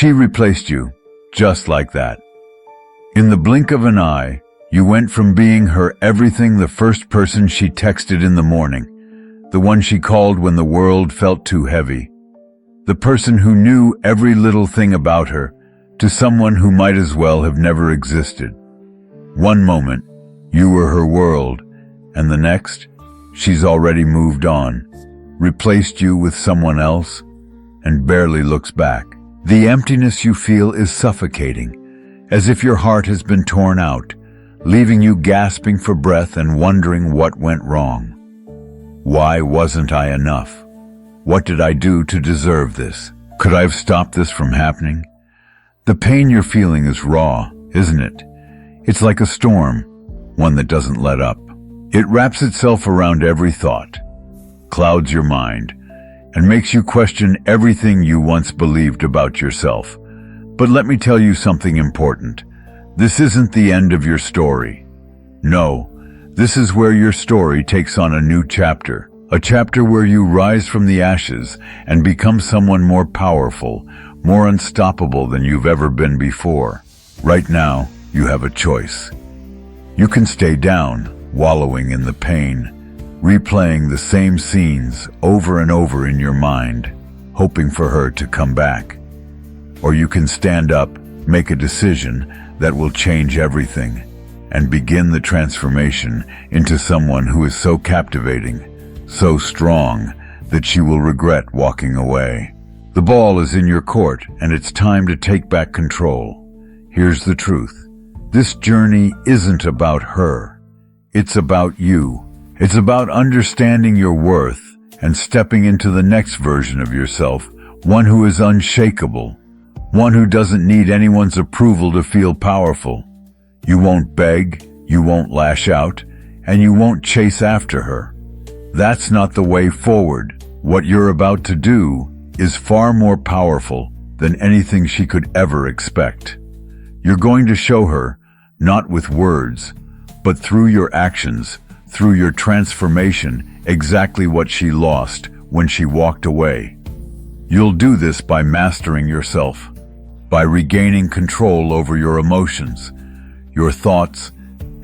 She replaced you, just like that. In the blink of an eye, you went from being her everything, the first person she texted in the morning, the one she called when the world felt too heavy, the person who knew every little thing about her, to someone who might as well have never existed. One moment, you were her world, and the next, she's already moved on, replaced you with someone else, and barely looks back. The emptiness you feel is suffocating, as if your heart has been torn out, leaving you gasping for breath and wondering what went wrong. Why wasn't I enough? What did I do to deserve this? Could I have stopped this from happening? The pain you're feeling is raw, isn't it? It's like a storm, one that doesn't let up. It wraps itself around every thought, clouds your mind, and makes you question everything you once believed about yourself. But let me tell you something important. This isn't the end of your story. No, this is where your story takes on a new chapter. A chapter where you rise from the ashes and become someone more powerful, more unstoppable than you've ever been before. Right now, you have a choice. You can stay down, wallowing in the pain, replaying the same scenes over and over in your mind, hoping for her to come back. Or you can stand up, make a decision that will change everything, and begin the transformation into someone who is so captivating, so strong, that she will regret walking away. The ball is in your court, and it's time to take back control. Here's the truth. This journey isn't about her. It's about you. It's about understanding your worth and stepping into the next version of yourself, one who is unshakable, one who doesn't need anyone's approval to feel powerful. You won't beg, you won't lash out, and you won't chase after her. That's not the way forward. What you're about to do is far more powerful than anything she could ever expect. You're going to show her, not with words, but through your actions, through your transformation, exactly what she lost when she walked away. You'll do this by mastering yourself, by regaining control over your emotions, your thoughts,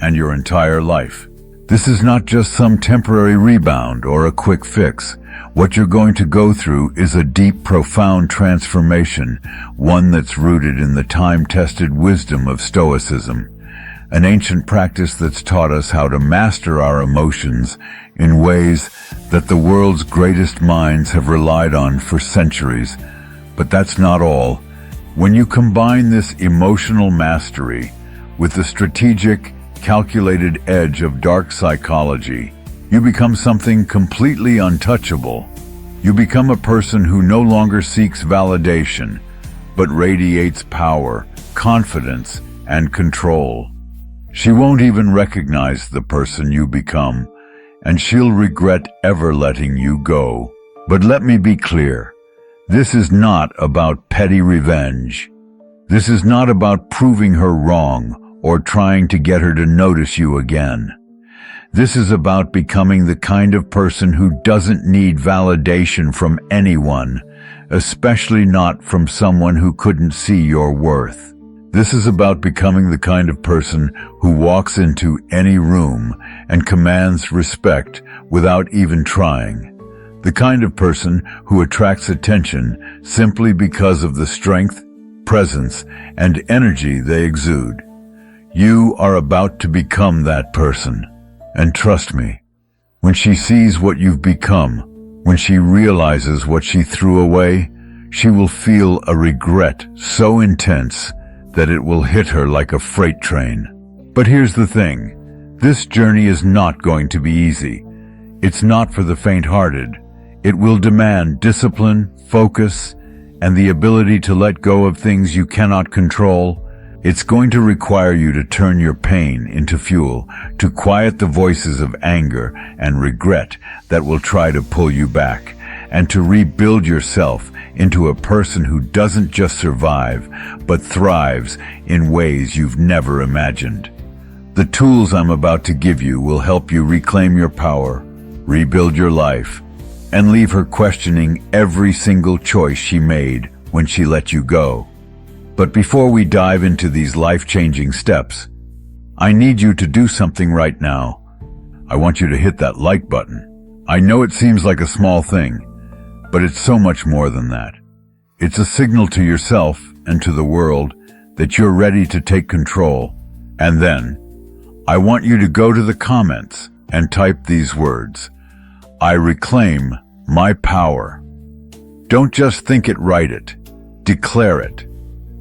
and your entire life. This is not just some temporary rebound or a quick fix. What you're going to go through is a deep, profound transformation, one that's rooted in the time-tested wisdom of Stoicism, an ancient practice that's taught us how to master our emotions in ways that the world's greatest minds have relied on for centuries. But that's not all. When you combine this emotional mastery with the strategic, calculated edge of dark psychology, you become something completely untouchable. You become a person who no longer seeks validation, but radiates power, confidence, and control. She won't even recognize the person you become, and she'll regret ever letting you go. But let me be clear. This is not about petty revenge. This is not about proving her wrong or trying to get her to notice you again. This is about becoming the kind of person who doesn't need validation from anyone, especially not from someone who couldn't see your worth. This is about becoming the kind of person who walks into any room and commands respect without even trying. The kind of person who attracts attention simply because of the strength, presence, and energy they exude. You are about to become that person. And trust me, when she sees what you've become, when she realizes what she threw away, she will feel a regret so intense that it will hit her like a freight train. But here's the thing. This journey is not going to be easy. It's not for the faint-hearted. It will demand discipline, focus, and the ability to let go of things you cannot control. It's going to require you to turn your pain into fuel, to quiet the voices of anger and regret that will try to pull you back, and to rebuild yourself into a person who doesn't just survive, but thrives in ways you've never imagined. The tools I'm about to give you will help you reclaim your power, rebuild your life, and leave her questioning every single choice she made when she let you go. But before we dive into these life-changing steps, I need you to do something right now. I want you to hit that like button. I know it seems like a small thing, but it's so much more than that. It's a signal to yourself and to the world that you're ready to take control. And then, I want you to go to the comments and type these words. I reclaim my power. Don't just think it, write it. Declare it.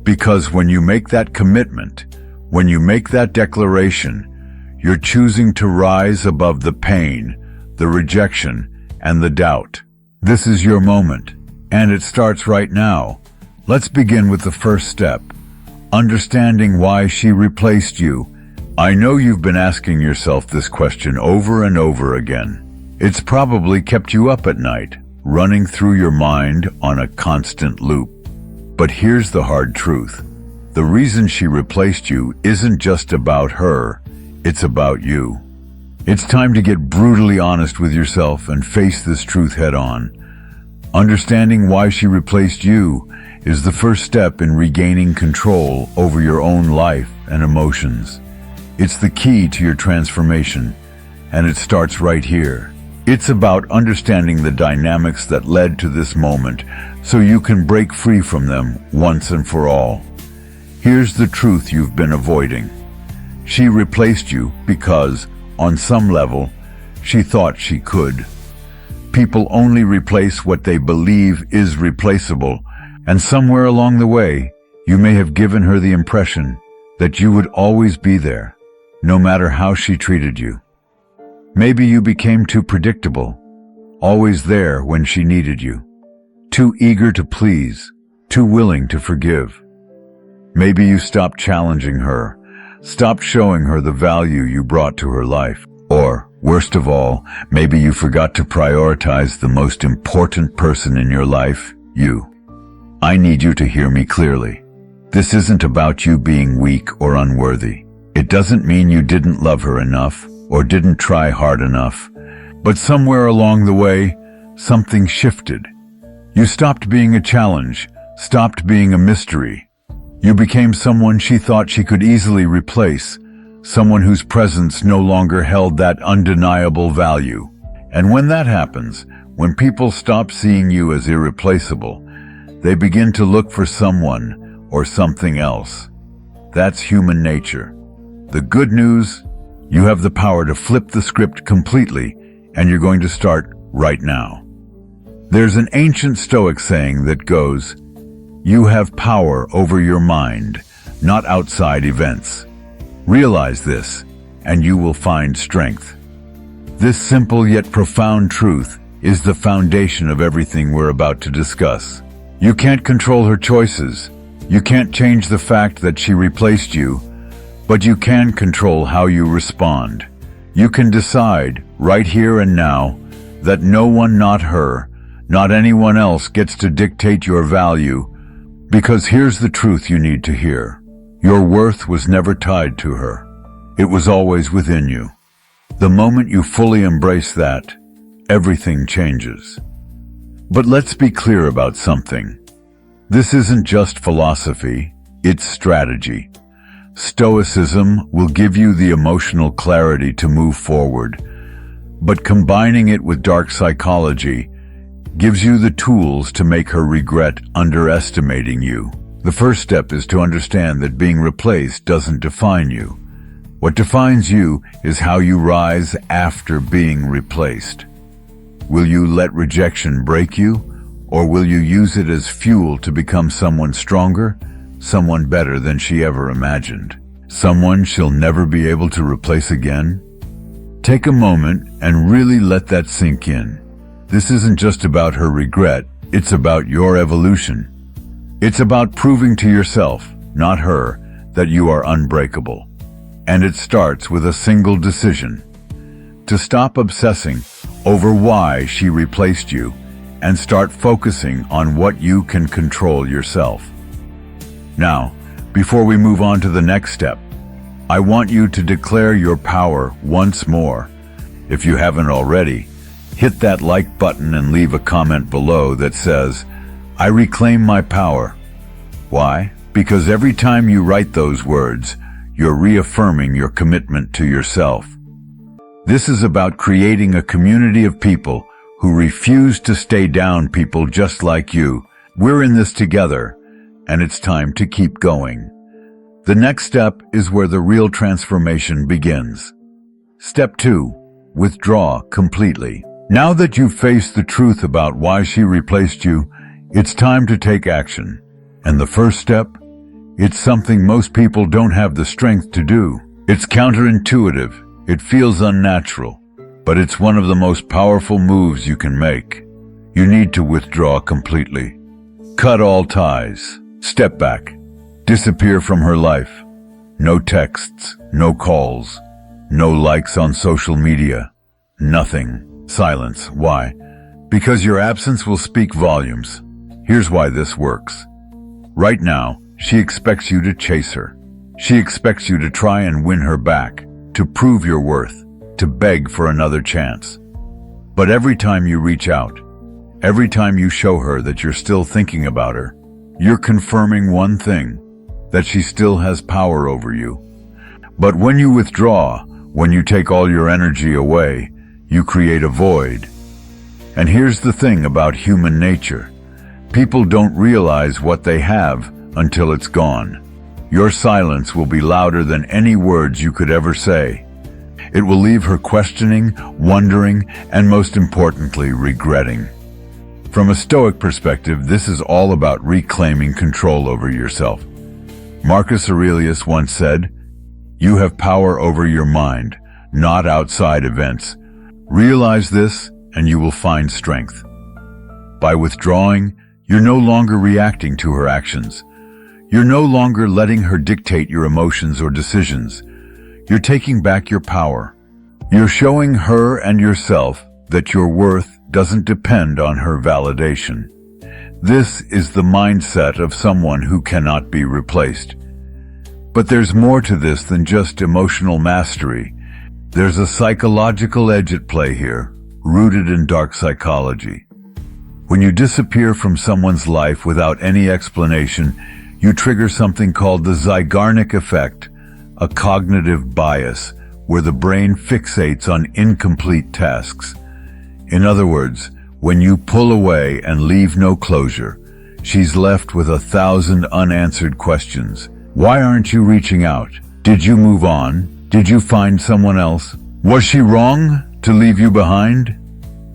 Because when you make that commitment, when you make that declaration, you're choosing to rise above the pain, the rejection, and the doubt. This is your moment, and it starts right now. Let's begin with the first step, understanding why she replaced you. I know you've been asking yourself this question over and over again. It's probably kept you up at night, running through your mind on a constant loop. But here's the hard truth. The reason she replaced you isn't just about her, it's about you. It's time to get brutally honest with yourself and face this truth head on. Understanding why she replaced you is the first step in regaining control over your own life and emotions. It's the key to your transformation, and it starts right here. It's about understanding the dynamics that led to this moment so you can break free from them once and for all. Here's the truth you've been avoiding. She replaced you because, on some level, she thought she could. People only replace what they believe is replaceable, and somewhere along the way, you may have given her the impression that you would always be there, no matter how she treated you. Maybe you became too predictable, always there when she needed you, too eager to please, too willing to forgive. Maybe you stopped challenging her, stopped showing her the value you brought to her life. Or, worst of all, maybe you forgot to prioritize the most important person in your life, you. I need you to hear me clearly. This isn't about you being weak or unworthy. It doesn't mean you didn't love her enough or didn't try hard enough. But somewhere along the way, something shifted. You stopped being a challenge, stopped being a mystery. You became someone she thought she could easily replace, someone whose presence no longer held that undeniable value. And when that happens, when people stop seeing you as irreplaceable, they begin to look for someone or something else. That's human nature. The good news, you have the power to flip the script completely, and you're going to start right now. There's an ancient Stoic saying that goes, "You have power over your mind, not outside events." Realize this, and you will find strength. This simple yet profound truth is the foundation of everything we're about to discuss. You can't control her choices. You can't change the fact that she replaced you, but you can control how you respond. You can decide, right here and now, that no one, not her, not anyone else, gets to dictate your value, because here's the truth you need to hear. Your worth was never tied to her. It was always within you. The moment you fully embrace that, everything changes. But let's be clear about something. This isn't just philosophy, it's strategy. Stoicism will give you the emotional clarity to move forward, but combining it with dark psychology gives you the tools to make her regret underestimating you. The first step is to understand that being replaced doesn't define you. What defines you is how you rise after being replaced. Will you let rejection break you, or will you use it as fuel to become someone stronger, someone better than she ever imagined, someone she'll never be able to replace again? Take a moment and really let that sink in. This isn't just about her regret, it's about your evolution. It's about proving to yourself, not her, that you are unbreakable. And it starts with a single decision: to stop obsessing over why she replaced you and start focusing on what you can control yourself. Now, before we move on to the next step, I want you to declare your power once more. If you haven't already, hit that like button and leave a comment below that says, "I reclaim my power." Why? Because every time you write those words, you're reaffirming your commitment to yourself. This is about creating a community of people who refuse to stay down, people just like you. We're in this together, and it's time to keep going. The next step is where the real transformation begins. Step 2. Withdraw completely. Now that you've faced the truth about why she replaced you, it's time to take action. And the first step? It's something most people don't have the strength to do. It's counterintuitive. It feels unnatural. But it's one of the most powerful moves you can make. You need to withdraw completely. Cut all ties. Step back. Disappear from her life. No texts, no calls, no likes on social media. Nothing. Silence. Why? Because your absence will speak volumes. Here's why this works. Right now, she expects you to chase her. She expects you to try and win her back, to prove your worth, to beg for another chance. But every time you reach out, every time you show her that you're still thinking about her, you're confirming one thing, that she still has power over you. But when you withdraw, when you take all your energy away, you create a void. And here's the thing about human nature. People don't realize what they have until it's gone. Your silence will be louder than any words you could ever say. It will leave her questioning, wondering, and most importantly, regretting. From a Stoic perspective, this is all about reclaiming control over yourself. Marcus Aurelius once said, "You have power over your mind, not outside events. Realize this, and you will find strength." By withdrawing, you're no longer reacting to her actions. You're no longer letting her dictate your emotions or decisions. You're taking back your power. You're showing her and yourself that your worth doesn't depend on her validation. This is the mindset of someone who cannot be replaced. But there's more to this than just emotional mastery. There's a psychological edge at play here, rooted in dark psychology. When you disappear from someone's life without any explanation, you trigger something called the Zeigarnik effect, a cognitive bias where the brain fixates on incomplete tasks. In other words, when you pull away and leave no closure, she's left with 1,000 unanswered questions. Why aren't you reaching out? Did you move on? Did you find someone else? Was she wrong to leave you behind?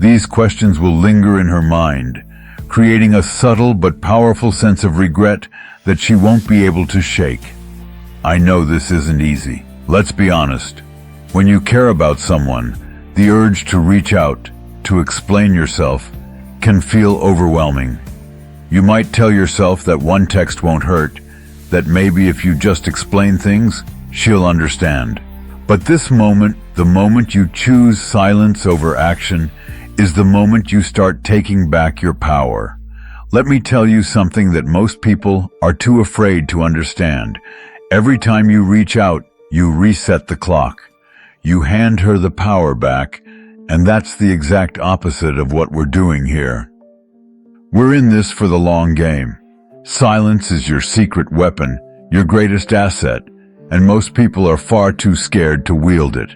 These questions will linger in her mind, creating a subtle but powerful sense of regret that she won't be able to shake. I know this isn't easy. Let's be honest. When you care about someone, the urge to reach out, to explain yourself, can feel overwhelming. You might tell yourself that one text won't hurt, that maybe if you just explain things, she'll understand. But this moment, the moment you choose silence over action, is the moment you start taking back your power. Let me tell you something that most people are too afraid to understand. Every time you reach out, you reset the clock. You hand her the power back, and that's the exact opposite of what we're doing here. We're in this for the long game. Silence is your secret weapon, your greatest asset, and most people are far too scared to wield it.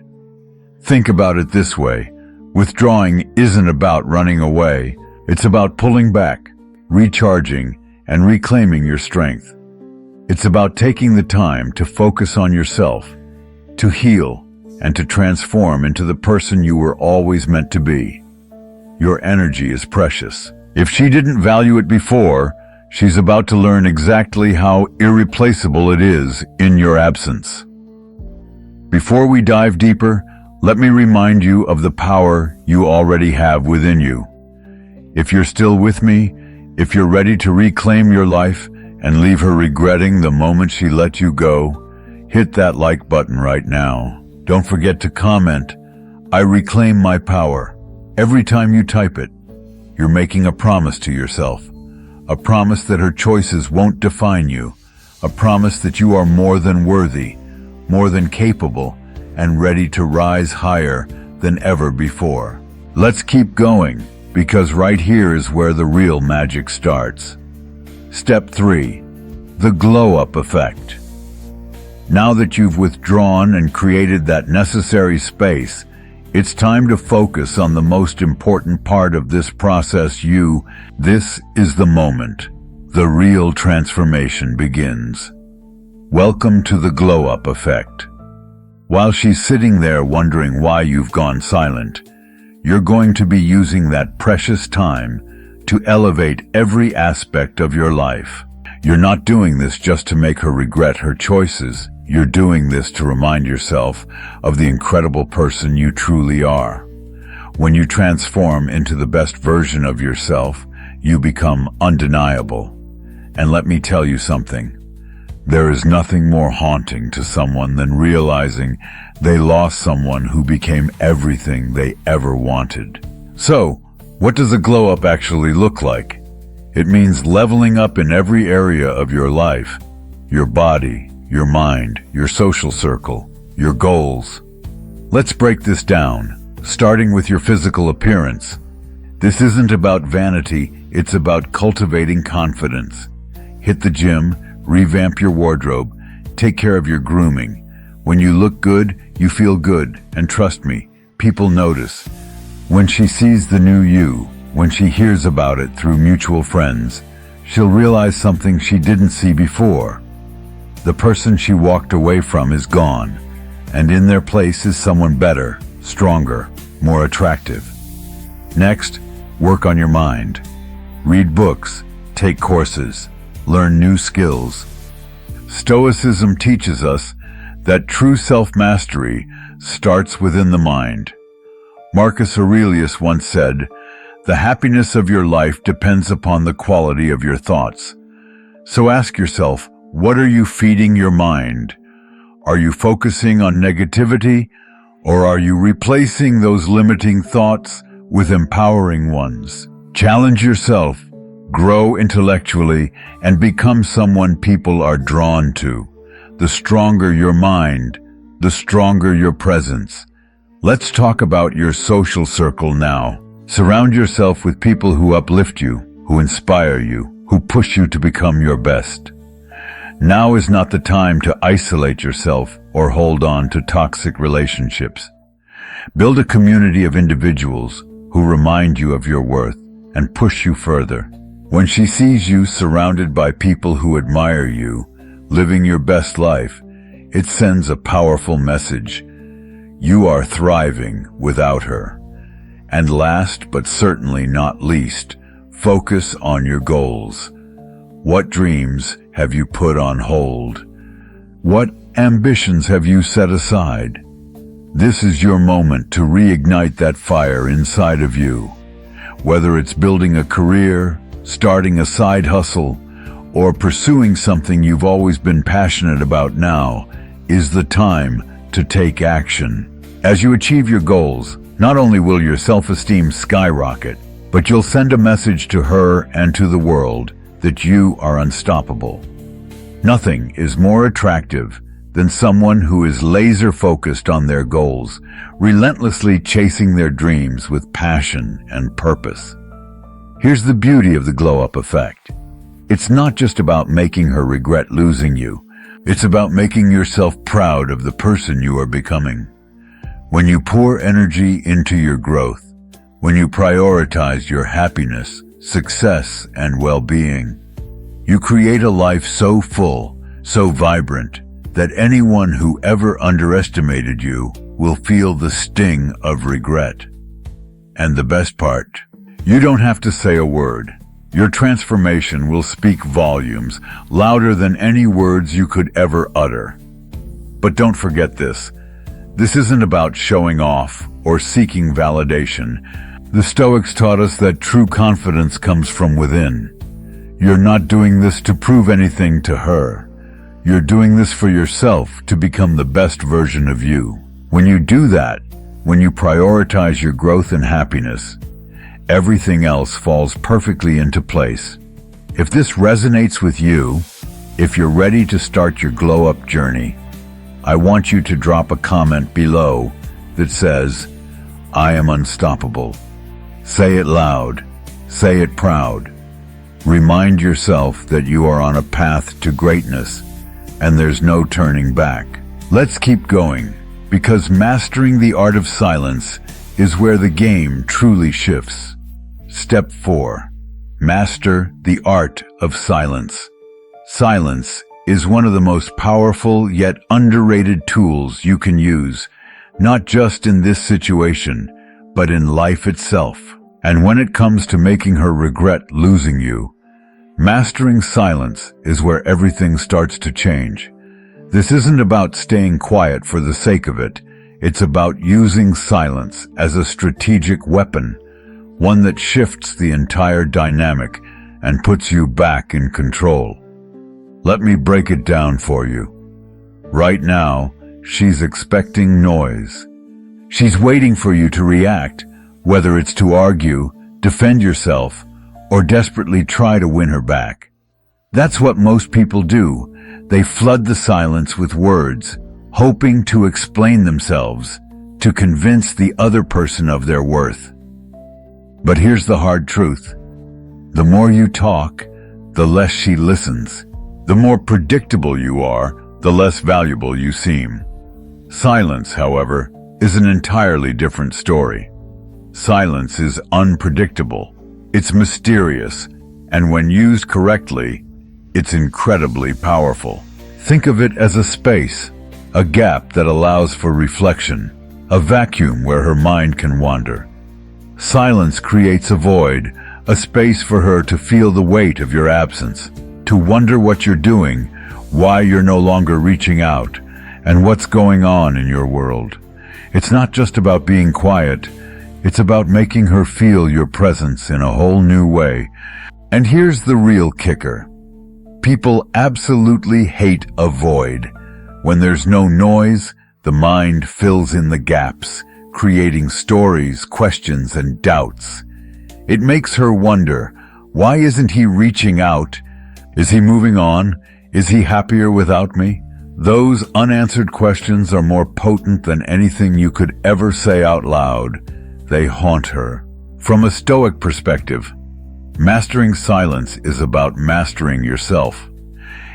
Think about it this way. Withdrawing isn't about running away. It's about pulling back, recharging, and reclaiming your strength. It's about taking the time to focus on yourself, to heal, and to transform into the person you were always meant to be. Your energy is precious. If she didn't value it before, she's about to learn exactly how irreplaceable it is in your absence. Before we dive deeper, let me remind you of the power you already have within you. If you're still with me, if you're ready to reclaim your life and leave her regretting the moment she let you go, hit that like button right now. Don't forget to comment, "I reclaim my power." Every time you type it, you're making a promise to yourself. A promise that her choices won't define you. A promise that you are more than worthy, more than capable, and ready to rise higher than ever before. Let's keep going, because right here is where the real magic starts. Step 3. The glow-up effect. Now that you've withdrawn and created that necessary space, it's time to focus on the most important part of this process. This is the moment. The real transformation begins. Welcome to the glow-up effect. While she's sitting there wondering why you've gone silent, you're going to be using that precious time to elevate every aspect of your life. You're not doing this just to make her regret her choices. You're doing this to remind yourself of the incredible person you truly are. When you transform into the best version of yourself, you become undeniable. And let me tell you something. There is nothing more haunting to someone than realizing they lost someone who became everything they ever wanted. So, what does a glow-up actually look like? It means leveling up in every area of your life, your body, your mind, your social circle, your goals. Let's break this down, starting with your physical appearance. This isn't about vanity, it's about cultivating confidence. Hit the gym, revamp your wardrobe, take care of your grooming. When you look good, you feel good, and trust me, people notice. When she sees the new you, when she hears about it through mutual friends, she'll realize something she didn't see before. The person she walked away from is gone, and in their place is someone better, stronger, more attractive. Next, work on your mind. Read books, take courses, learn new skills. Stoicism teaches us that true self-mastery starts within the mind. Marcus Aurelius once said, "The happiness of your life depends upon the quality of your thoughts." So ask yourself, what are you feeding your mind? Are you focusing on negativity, or are you replacing those limiting thoughts with empowering ones? Challenge yourself, grow intellectually, and become someone people are drawn to. The stronger your mind, the stronger your presence. Let's talk about your social circle now. Surround yourself with people who uplift you, who inspire you, who push you to become your best. Now is not the time to isolate yourself or hold on to toxic relationships. Build a community of individuals who remind you of your worth and push you further. When she sees you surrounded by people who admire you, living your best life, it sends a powerful message. You are thriving without her. And last but certainly not least, focus on your goals. What dreams have you put on hold? What ambitions have you set aside? This is your moment to reignite that fire inside of you. Whether it's building a career, starting a side hustle, or pursuing something you've always been passionate about, now is the time to take action. As you achieve your goals, not only will your self-esteem skyrocket, but you'll send a message to her and to the world that you are unstoppable. Nothing is more attractive than someone who is laser-focused on their goals, relentlessly chasing their dreams with passion and purpose. Here's the beauty of the glow-up effect. It's not just about making her regret losing you. It's about making yourself proud of the person you are becoming. When you pour energy into your growth, when you prioritize your happiness, success, and well-being, you create a life so full, so vibrant, that anyone who ever underestimated you will feel the sting of regret. And the best part, you don't have to say a word. Your transformation will speak volumes, louder than any words you could ever utter. But don't forget this. This isn't about showing off or seeking validation. The Stoics taught us that true confidence comes from within. You're not doing this to prove anything to her. You're doing this for yourself to become the best version of you. When you do that, when you prioritize your growth and happiness, everything else falls perfectly into place. If this resonates with you, if you're ready to start your glow-up journey, I want you to drop a comment below that says, "I am unstoppable." Say it loud. Say it proud. Remind yourself that you are on a path to greatness, and there's no turning back. Let's keep going, because mastering the art of silence is where the game truly shifts. Step 4. Master the art of silence. Silence is one of the most powerful yet underrated tools you can use, not just in this situation, but in life itself. And when it comes to making her regret losing you, mastering silence is where everything starts to change. This isn't about staying quiet for the sake of it. It's about using silence as a strategic weapon, one that shifts the entire dynamic and puts you back in control. Let me break it down for you. Right now, she's expecting noise. She's waiting for you to react, whether it's to argue, defend yourself, or desperately try to win her back. That's what most people do. They flood the silence with words, hoping to explain themselves, to convince the other person of their worth. But here's the hard truth. The more you talk, the less she listens. The more predictable you are, the less valuable you seem. Silence, however, is an entirely different story. Silence is unpredictable. It's mysterious, and when used correctly, it's incredibly powerful. Think of it as a space, a gap that allows for reflection, a vacuum where her mind can wander. Silence creates a void, a space for her to feel the weight of your absence, to wonder what you're doing, why you're no longer reaching out, and what's going on in your world. It's not just about being quiet, it's about making her feel your presence in a whole new way. And here's the real kicker. People absolutely hate a void. When there's no noise, the mind fills in the gaps, creating stories, questions, and doubts. It makes her wonder, why isn't he reaching out? Is he moving on? Is he happier without me? Those unanswered questions are more potent than anything you could ever say out loud. They haunt her. From a Stoic perspective, mastering silence is about mastering yourself.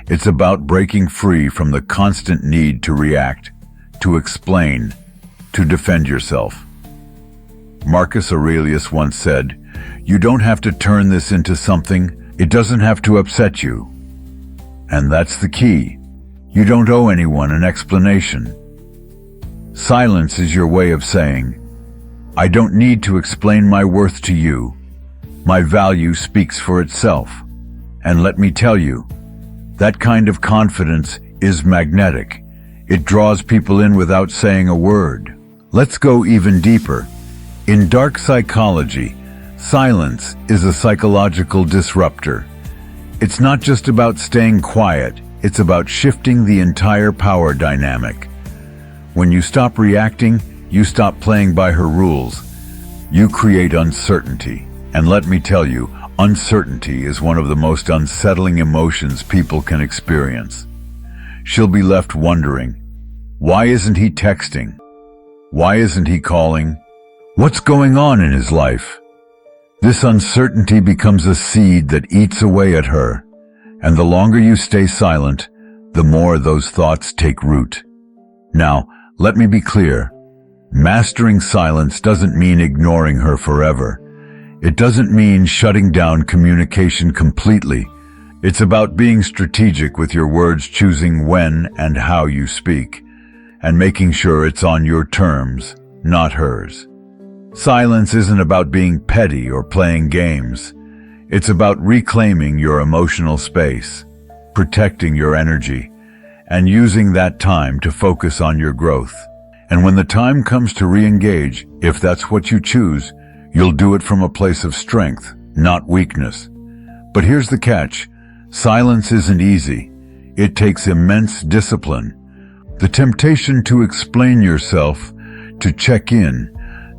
It's about breaking free from the constant need to react, to explain, to defend yourself. Marcus Aurelius once said, "You don't have to turn this into something. It doesn't have to upset you." And that's the key. You don't owe anyone an explanation. Silence is your way of saying, I don't need to explain my worth to you. My value speaks for itself. And let me tell you, that kind of confidence is magnetic. It draws people in without saying a word. Let's go even deeper. In dark psychology, silence is a psychological disruptor. It's not just about staying quiet, it's about shifting the entire power dynamic. When you stop reacting, you stop playing by her rules. You create uncertainty. And let me tell you, uncertainty is one of the most unsettling emotions people can experience. She'll be left wondering, why isn't he texting? Why isn't he calling? What's going on in his life? This uncertainty becomes a seed that eats away at her, and the longer you stay silent, the more those thoughts take root. Now, let me be clear. Mastering silence doesn't mean ignoring her forever. It doesn't mean shutting down communication completely. It's about being strategic with your words, choosing when and how you speak, and making sure it's on your terms, not hers. Silence isn't about being petty or playing games. It's about reclaiming your emotional space, protecting your energy, and using that time to focus on your growth. And when the time comes to re-engage, if that's what you choose, you'll do it from a place of strength, not weakness. But here's the catch. Silence isn't easy. It takes immense discipline. The temptation to explain yourself, to check in,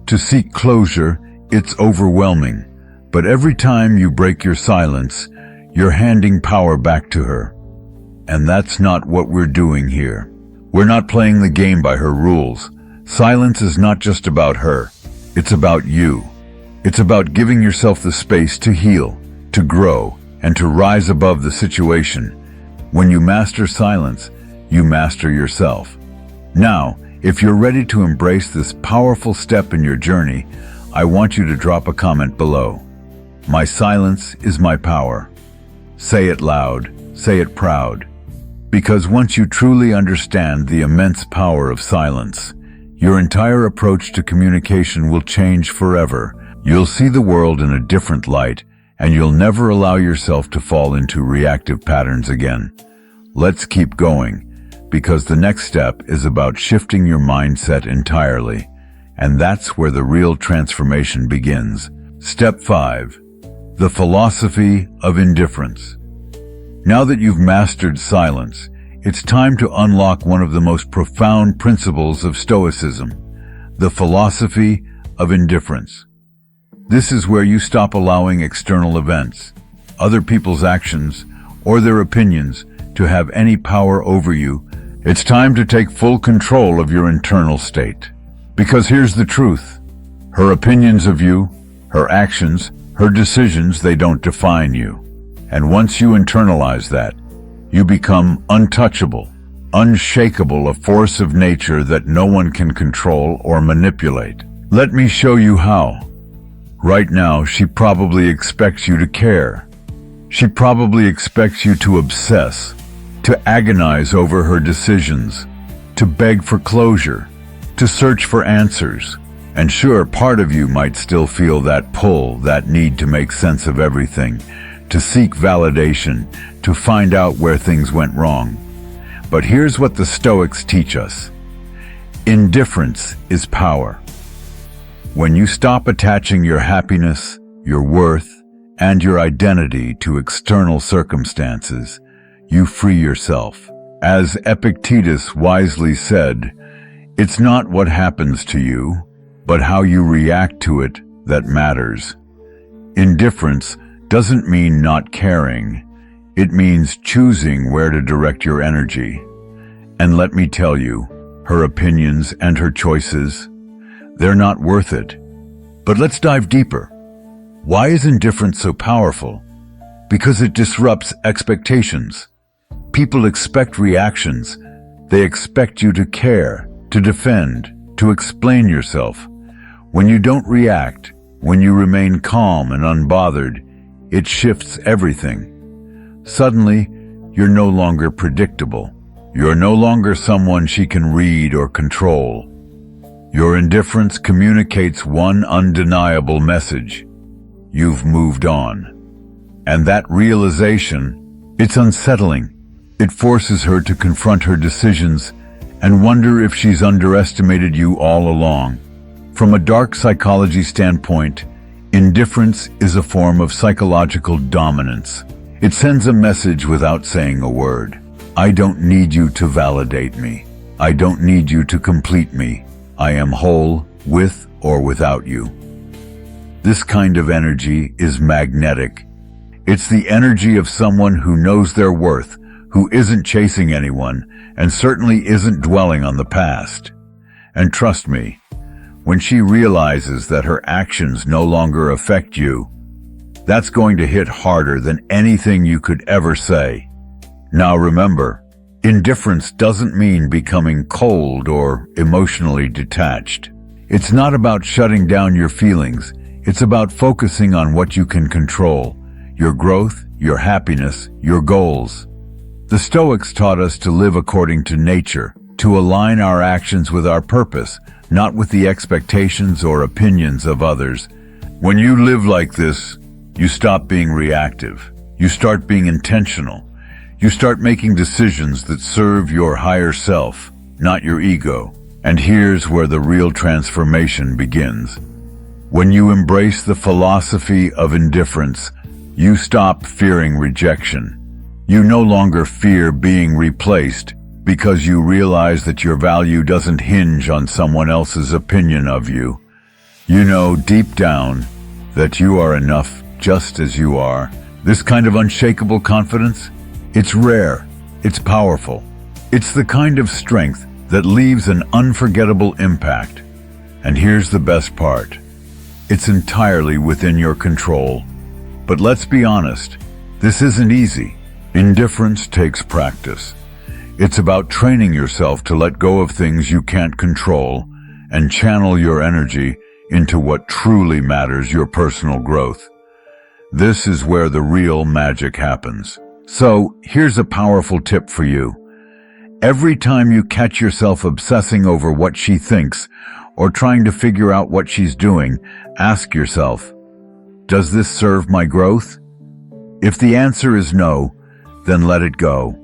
to seek closure, it's overwhelming. But every time you break your silence, you're handing power back to her. And that's not what we're doing here. We're not playing the game by her rules. Silence is not just about her. It's about you. It's about giving yourself the space to heal, to grow, and to rise above the situation. When you master silence, you master yourself. Now, if you're ready to embrace this powerful step in your journey, I want you to drop a comment below. My silence is my power. Say it loud, say it proud. Because once you truly understand the immense power of silence, your entire approach to communication will change forever. You'll see the world in a different light, and you'll never allow yourself to fall into reactive patterns again. Let's keep going, because the next step is about shifting your mindset entirely, and that's where the real transformation begins. Step 5. The philosophy of indifference. Now that you've mastered silence, it's time to unlock one of the most profound principles of Stoicism, the philosophy of indifference. This is where you stop allowing external events, other people's actions, or their opinions to have any power over you. It's time to take full control of your internal state. Because here's the truth. Her opinions of you, her actions, her decisions, they don't define you. And once you internalize that, you become untouchable, unshakable, a force of nature that no one can control or manipulate. Let me show you how. Right now, she probably expects you to care. She probably expects you to obsess, to agonize over her decisions, to beg for closure, to search for answers. And sure, part of you might still feel that pull, that need to make sense of everything, to seek validation, to find out where things went wrong. But here's what the Stoics teach us. Indifference is power. When you stop attaching your happiness, your worth, and your identity to external circumstances, you free yourself. As Epictetus wisely said, it's not what happens to you, but how you react to it that matters. Indifference doesn't mean not caring. It means choosing where to direct your energy. And let me tell you, her opinions and her choices, they're not worth it. But let's dive deeper. Why is indifference so powerful? Because it disrupts expectations. People expect reactions. They expect you to care, to defend, to explain yourself. When you don't react, when you remain calm and unbothered, it shifts everything. Suddenly, you're no longer predictable. You're no longer someone she can read or control. Your indifference communicates one undeniable message. You've moved on. And that realization, it's unsettling. It forces her to confront her decisions and wonder if she's underestimated you all along. From a dark psychology standpoint, indifference is a form of psychological dominance. It sends a message without saying a word. I don't need you to validate me. I don't need you to complete me. I am whole with or without you. This kind of energy is magnetic. It's the energy of someone who knows their worth, who isn't chasing anyone, and certainly isn't dwelling on the past. And trust me, when she realizes that her actions no longer affect you, that's going to hit harder than anything you could ever say. Now remember, indifference doesn't mean becoming cold or emotionally detached. It's not about shutting down your feelings. It's about focusing on what you can control, your growth, your happiness, your goals. The Stoics taught us to live according to nature, to align our actions with our purpose, not with the expectations or opinions of others. When you live like this, you stop being reactive. You start being intentional. You start making decisions that serve your higher self, not your ego. And here's where the real transformation begins. When you embrace the philosophy of indifference, you stop fearing rejection. You no longer fear being replaced because you realize that your value doesn't hinge on someone else's opinion of you. You know deep down that you are enough just as you are. This kind of unshakable confidence, it's rare, it's powerful. It's the kind of strength that leaves an unforgettable impact. And here's the best part. It's entirely within your control. But let's be honest, This isn't easy. Indifference takes practice. It's about training yourself to let go of things you can't control and channel your energy into what truly matters, your personal growth. This is where the real magic happens. So, here's a powerful tip for you. Every time you catch yourself obsessing over what she thinks or trying to figure out what she's doing, ask yourself, does this serve my growth? If the answer is no, then let it go.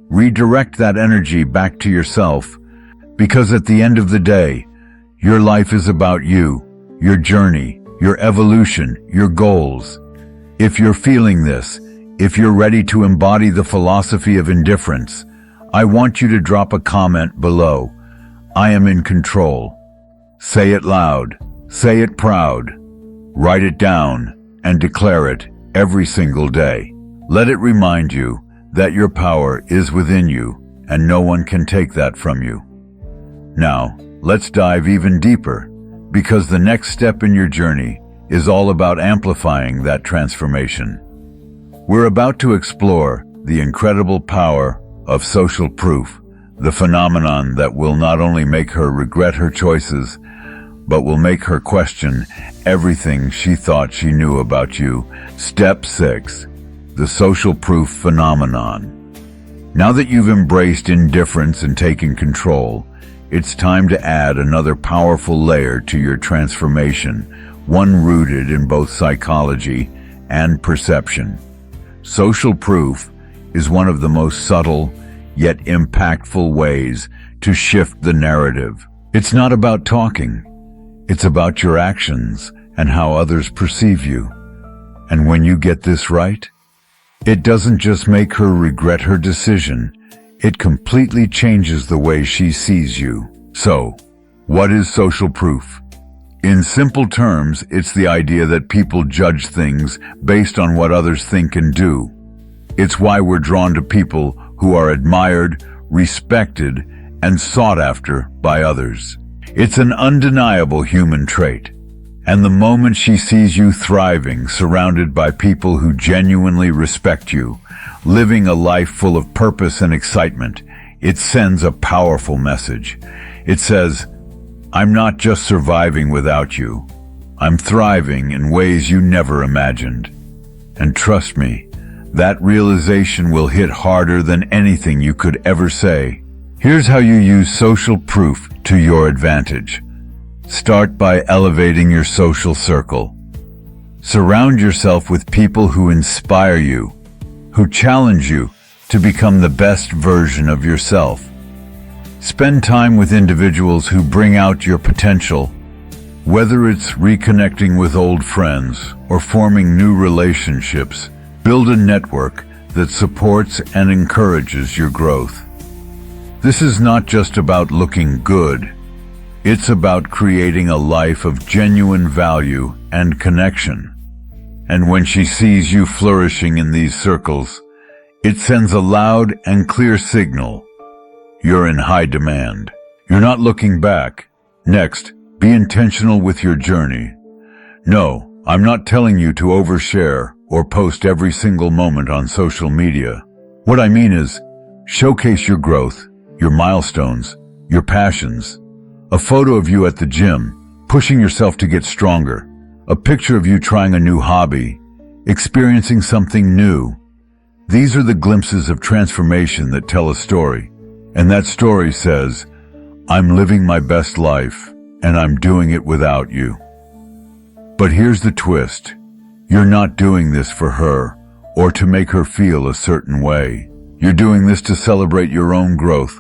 Redirect that energy back to yourself, because at the end of the day, your life is about you, your journey, your evolution, your goals. If you're feeling this, if you're ready to embody the philosophy of indifference, I want you to drop a comment below. I am in control. Say it loud. Say it proud. Write it down and declare it every single day. Let it remind you that your power is within you and no one can take that from you. Now, let's dive even deeper, because the next step in your journey is all about amplifying that transformation. We're about to explore the incredible power of social proof, the phenomenon that will not only make her regret her choices, but will make her question everything she thought she knew about you. Step 6. The social proof phenomenon. Now that you've embraced indifference and taken control, it's time to add another powerful layer to your transformation, one rooted in both psychology and perception. Social proof is one of the most subtle yet impactful ways to shift the narrative. It's not about talking. It's about your actions and how others perceive you. And when you get this right, it doesn't just make her regret her decision, it completely changes the way she sees you. So, what is social proof? In simple terms, it's the idea that people judge things based on what others think and do. It's why we're drawn to people who are admired, respected, and sought after by others. It's an undeniable human trait. And the moment she sees you thriving, surrounded by people who genuinely respect you, living a life full of purpose and excitement, it sends a powerful message. It says, I'm not just surviving without you. I'm thriving in ways you never imagined. And trust me, that realization will hit harder than anything you could ever say. Here's how you use social proof to your advantage. Start by elevating your social circle. Surround yourself with people who inspire you, who challenge you to become the best version of yourself. Spend time with individuals who bring out your potential, whether it's reconnecting with old friends or forming new relationships. Build a network that supports and encourages your growth. This is not just about looking good. It's about creating a life of genuine value and connection. And when she sees you flourishing in these circles, it sends a loud and clear signal. You're in high demand. You're not looking back. Next, be intentional with your journey. No, I'm not telling you to overshare or post every single moment on social media. What I mean is, showcase your growth, your milestones, your passions. A photo of you at the gym, pushing yourself to get stronger. A picture of you trying a new hobby, experiencing something new. These are the glimpses of transformation that tell a story. And that story says, I'm living my best life, and I'm doing it without you. But here's the twist. You're not doing this for her, or to make her feel a certain way. You're doing this to celebrate your own growth.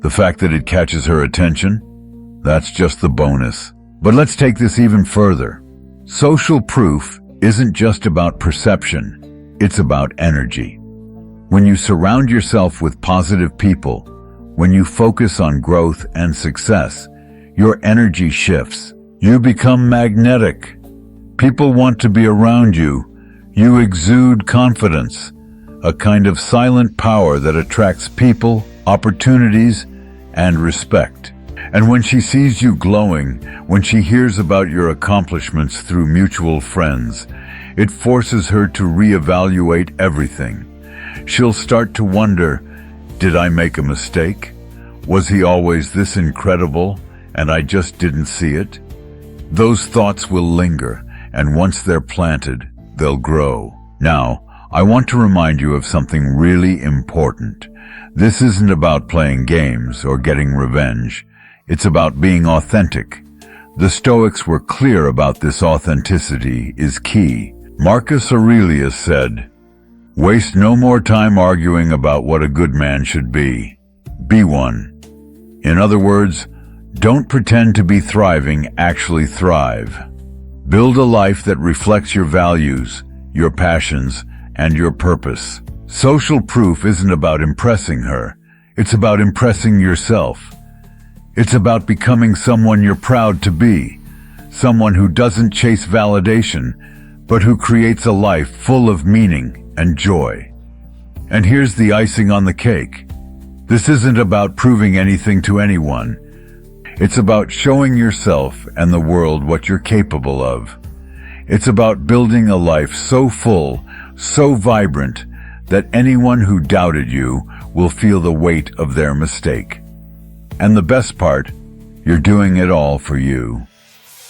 The fact that it catches her attention, that's just the bonus. But let's take this even further. Social proof isn't just about perception, it's about energy. When you surround yourself with positive people, when you focus on growth and success, your energy shifts. You become magnetic. People want to be around you. You exude confidence, a kind of silent power that attracts people, opportunities, and respect. And when she sees you glowing, when she hears about your accomplishments through mutual friends, It forces her to reevaluate everything. She'll start to wonder, did I make a mistake? Was he always this incredible and I just didn't see it? Those thoughts will linger, and once they're planted, they'll grow. Now, I want to remind you of something really important. This isn't about playing games or getting revenge. It's about being authentic. The Stoics were clear about this. Authenticity is key. Marcus Aurelius said, "Waste no more time arguing about what a good man should be. Be one." In other words, don't pretend to be thriving, actually thrive. Build a life that reflects your values, your passions, and your purpose. Social proof isn't about impressing her. It's about impressing yourself. It's about becoming someone you're proud to be, someone who doesn't chase validation, but who creates a life full of meaning and joy. And here's the icing on the cake. This isn't about proving anything to anyone. It's about showing yourself and the world what you're capable of. It's about building a life so full, so vibrant, that anyone who doubted you will feel the weight of their mistake. And the best part, you're doing it all for you.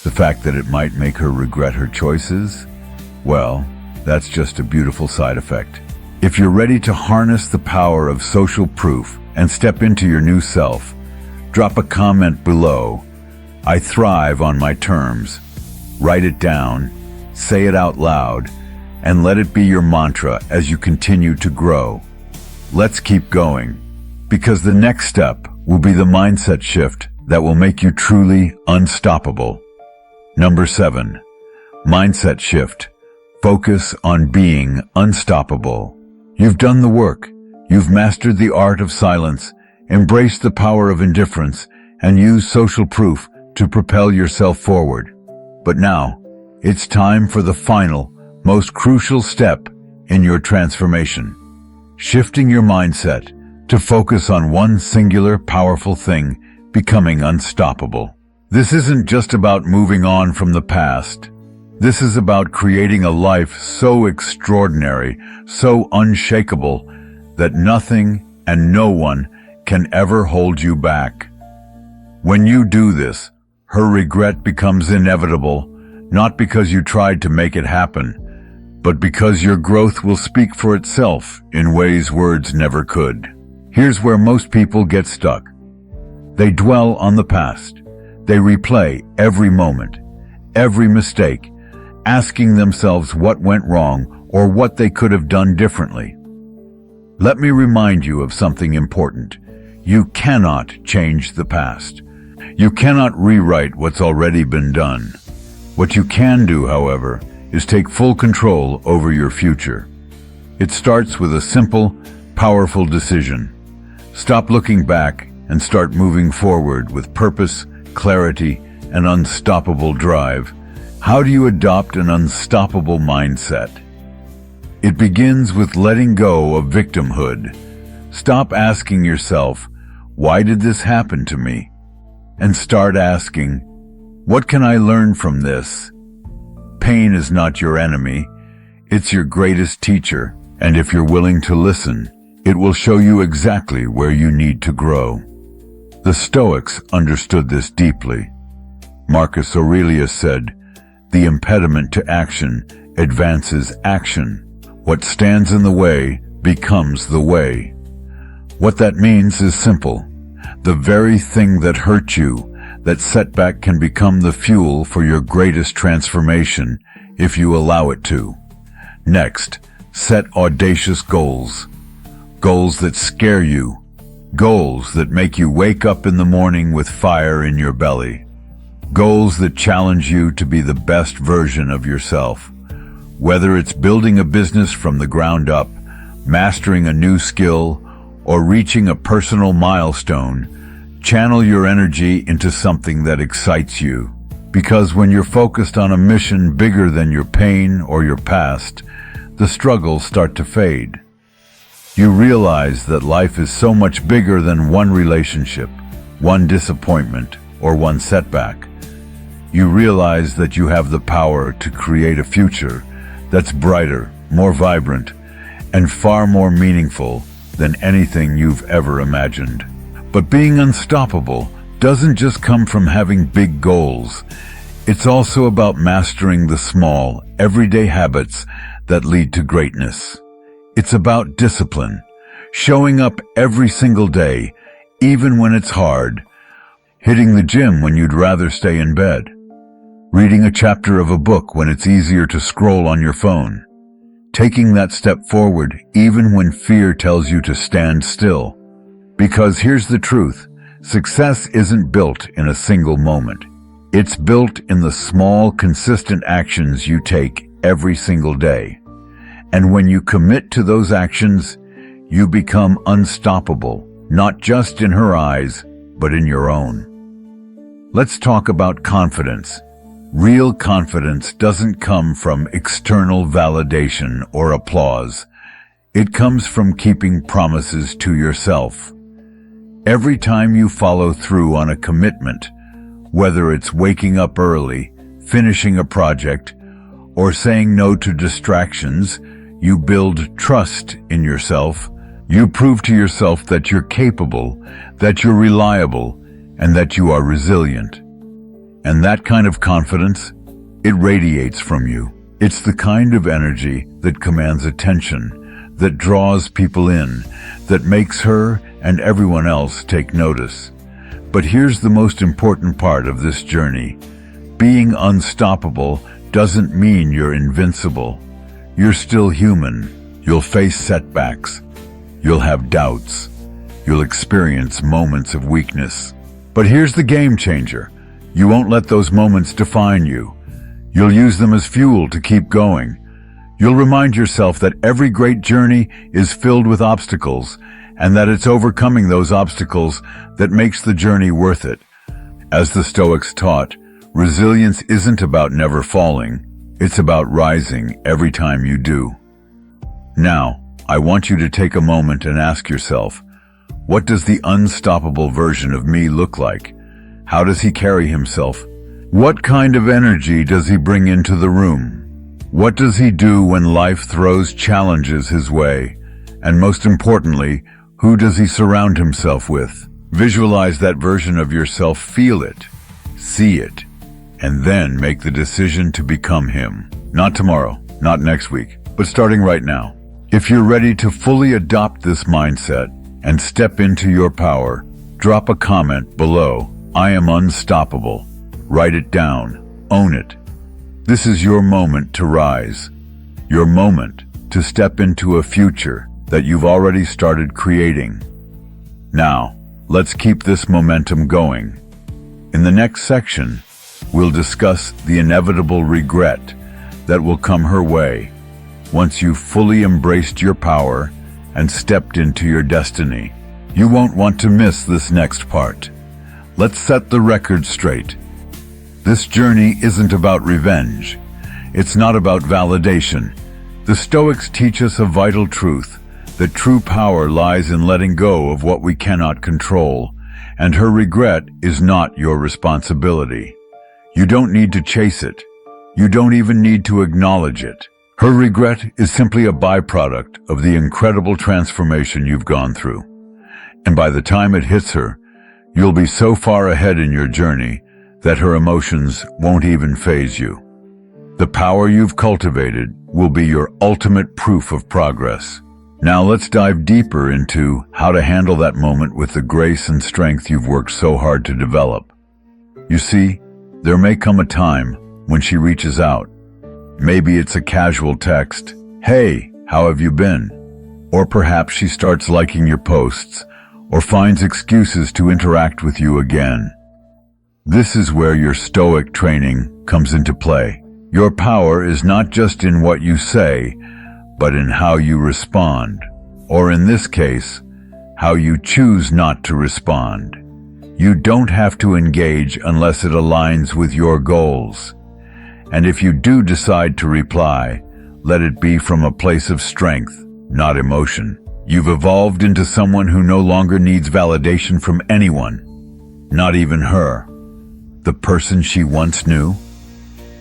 The fact that it might make her regret her choices, well, that's just a beautiful side effect. If you're ready to harness the power of social proof and step into your new self, drop a comment below. I thrive on my terms. Write it down, say it out loud, and let it be your mantra as you continue to grow. Let's keep going, because the next step will be the mindset shift that will make you truly unstoppable. Number 7, mindset shift. Focus on being unstoppable. You've done the work. You've mastered the art of silence, embraced the power of indifference, and used social proof to propel yourself forward. But now, it's time for the final, most crucial step in your transformation. Shifting your mindset to focus on one singular, powerful thing, becoming unstoppable. This isn't just about moving on from the past. This is about creating a life so extraordinary, so unshakable, that nothing and no one can ever hold you back. When you do this, her regret becomes inevitable, not because you tried to make it happen, but because your growth will speak for itself in ways words never could. Here's where most people get stuck. They dwell on the past. They replay every moment, every mistake, asking themselves what went wrong or what they could have done differently. Let me remind you of something important. You cannot change the past. You cannot rewrite what's already been done. What you can do, however, is take full control over your future. It starts with a simple, powerful decision. Stop looking back and start moving forward with purpose, clarity, and unstoppable drive. How do you adopt an unstoppable mindset? It begins with letting go of victimhood. Stop asking yourself, why did this happen to me? And start asking, what can I learn from this? Pain is not your enemy. It's your greatest teacher. And if you're willing to listen, it will show you exactly where you need to grow. The Stoics understood this deeply. Marcus Aurelius said, "The impediment to action advances action. What stands in the way becomes the way." What that means is simple. The very thing that hurt you, that setback, can become the fuel for your greatest transformation if you allow it to. Next, set audacious goals. Goals that scare you. Goals that make you wake up in the morning with fire in your belly. Goals that challenge you to be the best version of yourself. Whether it's building a business from the ground up, mastering a new skill, or reaching a personal milestone, channel your energy into something that excites you. Because when you're focused on a mission bigger than your pain or your past, the struggles start to fade. You realize that life is so much bigger than one relationship, one disappointment, or one setback. You realize that you have the power to create a future that's brighter, more vibrant, and far more meaningful than anything you've ever imagined. But being unstoppable doesn't just come from having big goals. It's also about mastering the small, everyday habits that lead to greatness. It's about discipline, showing up every single day, even when it's hard, hitting the gym when you'd rather stay in bed, reading a chapter of a book when it's easier to scroll on your phone, taking that step forward even when fear tells you to stand still. Because here's the truth, success isn't built in a single moment. It's built in the small, consistent actions you take every single day. And when you commit to those actions, you become unstoppable, not just in her eyes, but in your own. Let's talk about confidence. Real confidence doesn't come from external validation or applause. It comes from keeping promises to yourself. Every time you follow through on a commitment, whether it's waking up early, finishing a project, or saying no to distractions, you build trust in yourself. You prove to yourself that you're capable, that you're reliable, and that you are resilient. And that kind of confidence, it radiates from you. It's the kind of energy that commands attention, that draws people in, that makes her and everyone else take notice. But here's the most important part of this journey. Being unstoppable doesn't mean you're invincible. You're still human. You'll face setbacks. You'll have doubts. You'll experience moments of weakness. But here's the game changer. You won't let those moments define you. You'll use them as fuel to keep going. You'll remind yourself that every great journey is filled with obstacles, and that it's overcoming those obstacles that makes the journey worth it. As the Stoics taught, resilience isn't about never falling. It's about rising every time you do. Now, I want you to take a moment and ask yourself, what does the unstoppable version of me look like? How does he carry himself? What kind of energy does he bring into the room? What does he do when life throws challenges his way? And most importantly, who does he surround himself with? Visualize that version of yourself, feel it, see it, and then make the decision to become him. Not tomorrow, not next week, but starting right now. If you're ready to fully adopt this mindset and step into your power, drop a comment below. I am unstoppable. Write it down. Own it. This is your moment to rise. Your moment to step into a future that you've already started creating. Now, let's keep this momentum going. In the next section, we'll discuss the inevitable regret that will come her way once you've fully embraced your power and stepped into your destiny. You won't want to miss this next part. Let's set the record straight. This journey isn't about revenge. It's not about validation. The Stoics teach us a vital truth, that true power lies in letting go of what we cannot control, and her regret is not your responsibility. You don't need to chase it. You don't even need to acknowledge it. Her regret is simply a byproduct of the incredible transformation you've gone through. And by the time it hits her, you'll be so far ahead in your journey that her emotions won't even faze you. The power you've cultivated will be your ultimate proof of progress. Now let's dive deeper into how to handle that moment with the grace and strength you've worked so hard to develop. You see, there may come a time when she reaches out. Maybe it's a casual text, "Hey, how have you been?" Or perhaps she starts liking your posts, or finds excuses to interact with you again. This is where your Stoic training comes into play. Your power is not just in what you say, but in how you respond, or in this case, how you choose not to respond. You don't have to engage unless it aligns with your goals. And if you do decide to reply, let it be from a place of strength, not emotion. You've evolved into someone who no longer needs validation from anyone, not even her. The person she once knew,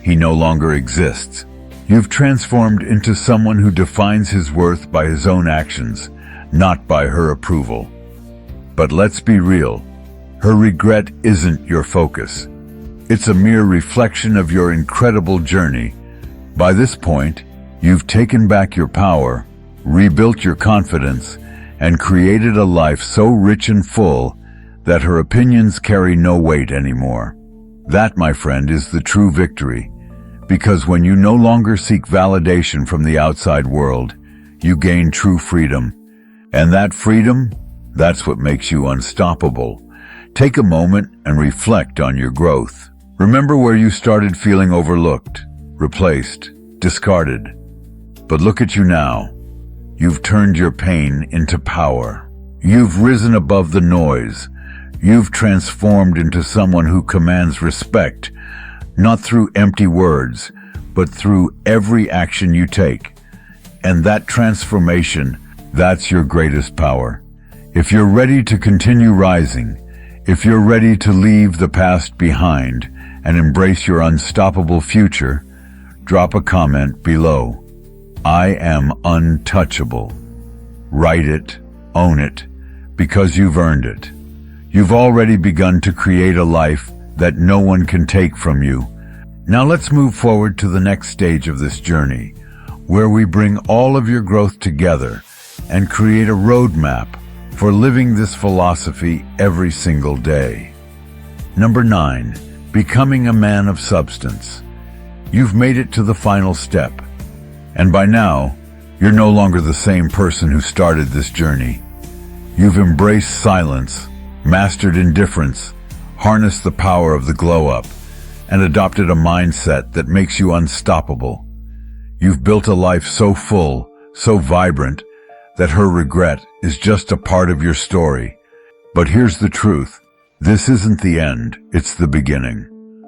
he no longer exists. You've transformed into someone who defines his worth by his own actions, not by her approval. But let's be real, her regret isn't your focus. It's a mere reflection of your incredible journey. By this point, you've taken back your power, rebuilt your confidence, and created a life so rich and full that her opinions carry no weight anymore. That, my friend, is the true victory. Because when you no longer seek validation from the outside world, you gain true freedom. And that freedom, that's what makes you unstoppable. Take a moment and reflect on your growth. Remember where you started feeling overlooked, replaced, discarded. But look at you now. You've turned your pain into power. You've risen above the noise. You've transformed into someone who commands respect, not through empty words, but through every action you take. And that transformation, that's your greatest power. If you're ready to continue rising, if you're ready to leave the past behind and embrace your unstoppable future, drop a comment below. I am untouchable. Write it, own it, because you've earned it. You've already begun to create a life that no one can take from you. Now let's move forward to the next stage of this journey, where we bring all of your growth together and create a roadmap for living this philosophy every single day. Number 9, becoming a man of substance. You've made it to the final step. And by now, you're no longer the same person who started this journey. You've embraced silence, mastered indifference, harnessed the power of the glow-up, and adopted a mindset that makes you unstoppable. You've built a life so full, so vibrant, that her regret is just a part of your story. But here's the truth. This isn't the end, it's the beginning.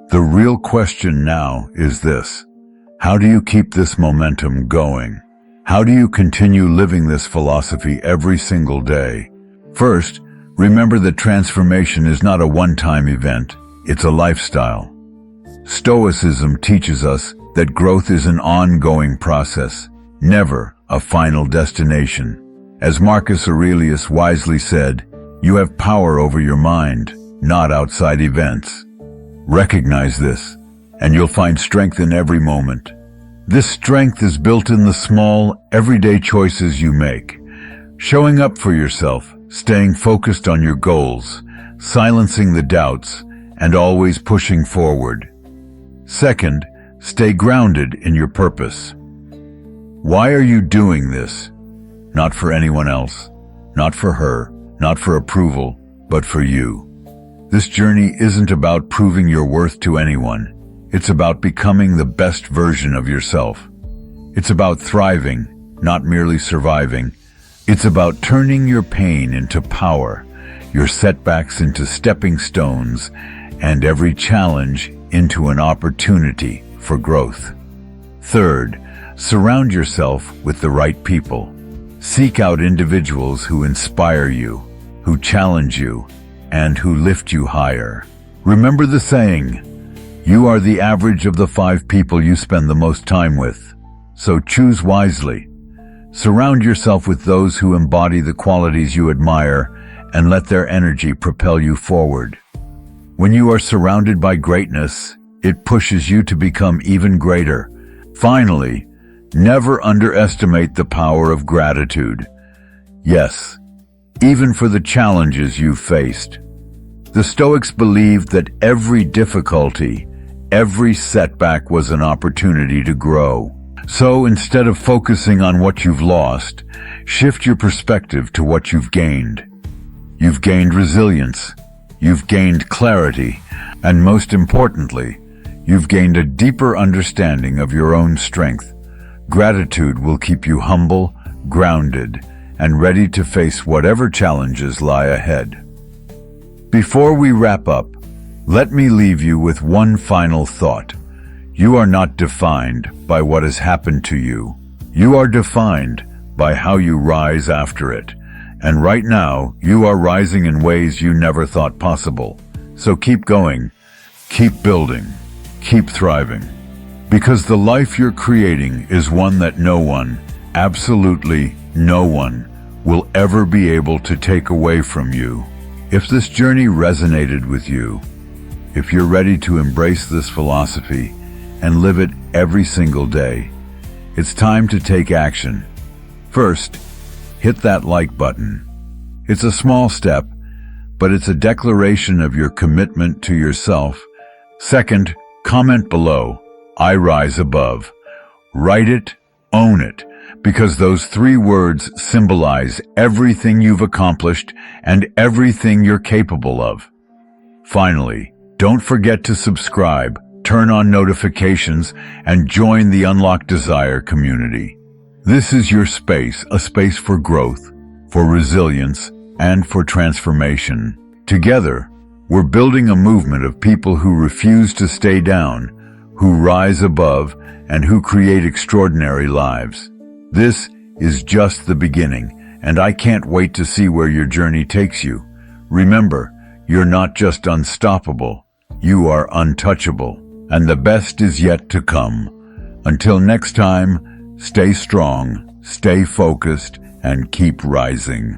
The real question now is this. How do you keep this momentum going? How do you continue living this philosophy every single day? First, remember that transformation is not a one-time event, it's a lifestyle. Stoicism teaches us that growth is an ongoing process, never a final destination. As Marcus Aurelius wisely said, you have power over your mind, not outside events. Recognize this, and you'll find strength in every moment. This strength is built in the small, everyday choices you make. Showing up for yourself, staying focused on your goals, silencing the doubts, and always pushing forward. Second, stay grounded in your purpose. Why are you doing this? Not for anyone else, not for her, not for approval, but for you. This journey isn't about proving your worth to anyone. It's about becoming the best version of yourself. It's about thriving, not merely surviving. It's about turning your pain into power, your setbacks into stepping stones, and every challenge into an opportunity for growth. Third, surround yourself with the right people. Seek out individuals who inspire you, who challenge you, and who lift you higher. Remember the saying, you are the average of the 5 people you spend the most time with. So choose wisely. Surround yourself with those who embody the qualities you admire and let their energy propel you forward. When you are surrounded by greatness, it pushes you to become even greater. Finally, never underestimate the power of gratitude. Yes, even for the challenges you've faced. The Stoics believed that every difficulty, every setback was an opportunity to grow. So instead of focusing on what you've lost, shift your perspective to what you've gained. You've gained resilience, you've gained clarity, and most importantly, you've gained a deeper understanding of your own strength. Gratitude will keep you humble, grounded, and ready to face whatever challenges lie ahead. Before we wrap up, let me leave you with one final thought. You are not defined by what has happened to you. You are defined by how you rise after it. And right now, you are rising in ways you never thought possible. So keep going, keep building, keep thriving. Because the life you're creating is one that no one, absolutely no one, will ever be able to take away from you. If this journey resonated with you, if you're ready to embrace this philosophy and live it every single day, it's time to take action. First, hit that like button. It's a small step, but it's a declaration of your commitment to yourself. Second, comment below, "I rise above." Write it, own it, because those 3 words symbolize everything you've accomplished and everything you're capable of. Finally, don't forget to subscribe, turn on notifications, and join the Unlock Desire community. This is your space, a space for growth, for resilience, and for transformation. Together, we're building a movement of people who refuse to stay down, who rise above, and who create extraordinary lives. This is just the beginning, and I can't wait to see where your journey takes you. Remember, you're not just unstoppable, you are untouchable, and the best is yet to come. Until next time, stay strong, stay focused, and keep rising.